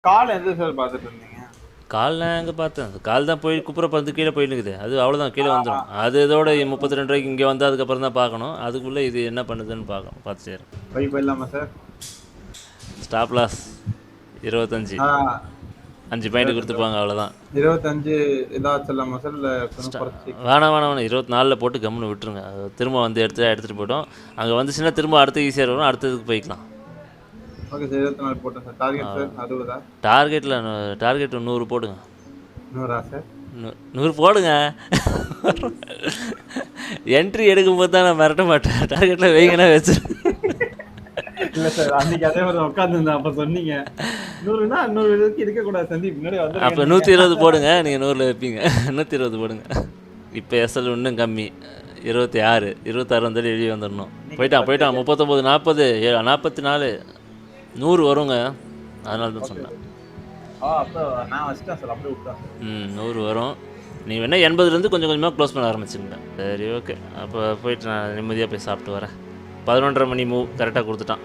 கால் எந்த சார் பார்த்துட்டு இருந்தீங்க? கால் நான் எங்கே பார்த்தேன், கால் தான் போய் குப்புற பந்து கீழே போயிட்டுக்குது, அது அவ்வளோதான் கீழே வந்துடும். அது இதோட 32 ரூபாய்க்கு இங்கே வந்து அதுக்கப்புறம் தான் பார்க்கணும். அதுக்குள்ளே இது என்ன பண்ணுதுன்னு பார்க்கணும், பார்த்து சேரும். போய் போயிடலாமா சார்? ஸ்டாப் லாஸ் 25, 5 பாயிண்ட் கொடுத்துப்பாங்க, அவ்வளோதான். 25 ஏதாவது சொல்லலாமா சார்? இல்லை வேணாம் 24 போட்டு கம்முன்னு விட்டுருங்க. திரும்ப வந்து எடுத்துகிட்டு போய்ட்டோம். அங்கே வந்துச்சுன்னா திரும்ப அடுத்து ஈஸியாக வரும், அடுத்ததுக்கு போய்க்கலாம். ஓகே சார், 24 போட்டேன் சார். Target sir 60? டார்கெட் 100 போடுங்க. 100 சார்? 100 போடுங்க. என்ட்ரி எடுக்கும்போது தான் நான் மிரட்ட மாட்டேன், டார்கெட்டில் வைங்கன்னா வச்சு. இல்லை சார், அன்றைக்கி அதே மாதிரி உட்காந்துருந்தேன், அப்போ சொன்னீங்க 100னா 100 இருக்கக்கூடாது சந்தீப், முன்னாடி வந்து. அப்போ 120 போடுங்க, நீங்கள் 100ல் வைப்பீங்க. 120 போடுங்க. இப்போ எஸ்எல் இன்னும் கம்மி, 26 வந்தாலும் வெளியே வந்துடணும். போயிட்டான் 39, 40, 44, 100 வருங்க. அதனால தான் சொன்னேன். அப்போ நான் வச்சுட்டேன் சார், அப்படியே விட்டேன். 100 வரும். நீ வேணால் 80லேருந்து கொஞ்சம் கொஞ்சமாக க்ளோஸ் பண்ண ஆரம்பிச்சுங்க. சரி ஓகே, அப்போ போயிட்டு நான் நிம்மதியாக போய் சாப்பிட்டு வரேன். 11:30 மணி மூவ் கரெக்டாக கொடுத்துட்டான்.